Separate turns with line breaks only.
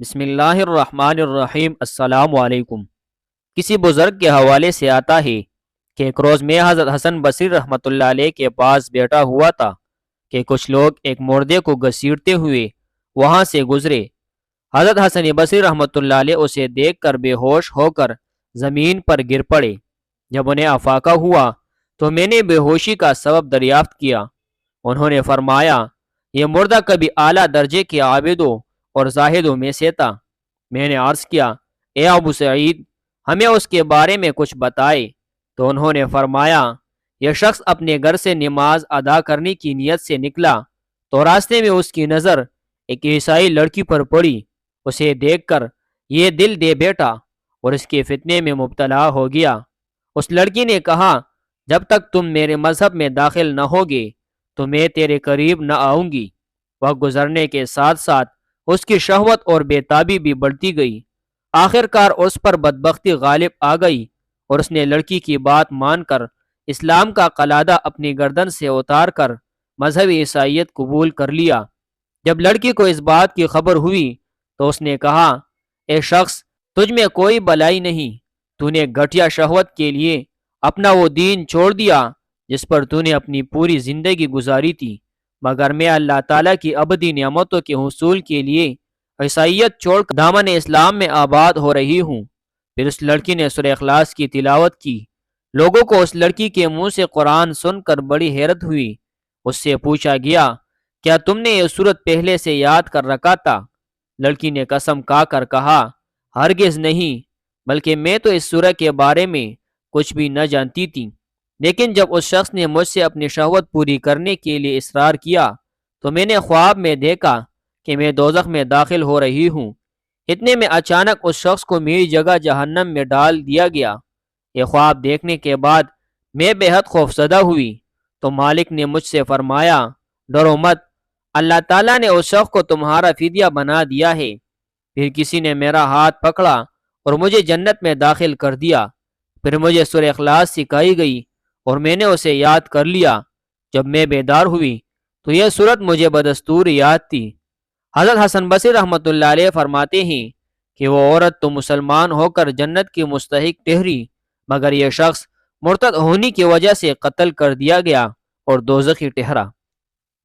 بسم اللہ الرحمن الرحیم۔ السلام علیکم۔ کسی بزرگ کے حوالے سے آتا ہے کہ ایک روز میں حضرت حسن بصری رحمۃ اللہ علیہ کے پاس بیٹھا ہوا تھا کہ کچھ لوگ ایک مردے کو گھسیٹتے ہوئے وہاں سے گزرے۔ حضرت حسن بصری رحمۃ اللہ علیہ اسے دیکھ کر بے ہوش ہو کر زمین پر گر پڑے۔ جب انہیں افاقہ ہوا تو میں نے بے ہوشی کا سبب دریافت کیا۔ انہوں نے فرمایا، یہ مردہ کبھی اعلیٰ درجے کے عابدوں اور زاہدوں میں سے تھا۔ میں نے عرض کیا، اے ابو سعید، ہمیں اس کے بارے میں کچھ بتائے۔ تو انہوں نے فرمایا، یہ شخص اپنے گھر سے نماز ادا کرنے کی نیت سے نکلا تو راستے میں اس کی نظر ایک عیسائی لڑکی پر پڑی۔ اسے دیکھ کر یہ دل دے بیٹھا اور اس کے فتنے میں مبتلا ہو گیا۔ اس لڑکی نے کہا، جب تک تم میرے مذہب میں داخل نہ ہوگے تو میں تیرے قریب نہ آؤں گی۔ وقت گزرنے کے ساتھ ساتھ اس کی شہوت اور بے تابی بھی بڑھتی گئی۔ آخر کار اس پر بدبختی غالب آ گئی اور اس نے لڑکی کی بات مان کر اسلام کا قلادہ اپنی گردن سے اتار کر مذہب عیسائیت قبول کر لیا۔ جب لڑکی کو اس بات کی خبر ہوئی تو اس نے کہا، اے شخص، تجھ میں کوئی بلائی نہیں۔ تو نے گھٹیا شہوت کے لیے اپنا وہ دین چھوڑ دیا جس پر تو نے اپنی پوری زندگی گزاری تھی، مگر میں اللہ تعالیٰ کی ابدی نعمتوں کے حصول کے لیے عیسائیت چھوڑ کر دامن اسلام میں آباد ہو رہی ہوں۔ پھر اس لڑکی نے سورہ اخلاص کی تلاوت کی۔ لوگوں کو اس لڑکی کے منہ سے قرآن سن کر بڑی حیرت ہوئی۔ اس سے پوچھا گیا، کیا تم نے یہ سورت پہلے سے یاد کر رکھا تھا؟ لڑکی نے قسم کھا کر کہا، ہرگز نہیں، بلکہ میں تو اس سورہ کے بارے میں کچھ بھی نہ جانتی تھی، لیکن جب اس شخص نے مجھ سے اپنی شہوت پوری کرنے کے لیے اصرار کیا تو میں نے خواب میں دیکھا کہ میں دوزخ میں داخل ہو رہی ہوں۔ اتنے میں اچانک اس شخص کو میری جگہ جہنم میں ڈال دیا گیا۔ یہ خواب دیکھنے کے بعد میں بے حد خوفزدہ ہوئی تو مالک نے مجھ سے فرمایا، ڈرو مت، اللہ تعالیٰ نے اس شخص کو تمہارا فدیہ بنا دیا ہے۔ پھر کسی نے میرا ہاتھ پکڑا اور مجھے جنت میں داخل کر دیا۔ پھر مجھے سورہ اخلاص سکھائی گئی اور میں نے اسے یاد کر لیا۔ جب میں بیدار ہوئی تو یہ صورت مجھے بدستور یاد تھی۔ حضرت حسن بصری رحمۃ اللہ علیہ فرماتے ہیں کہ وہ عورت تو مسلمان ہو کر جنت کی مستحق ٹھہری، مگر یہ شخص مرتد ہونے کی وجہ سے قتل کر دیا گیا اور دوزخی ٹھہرا۔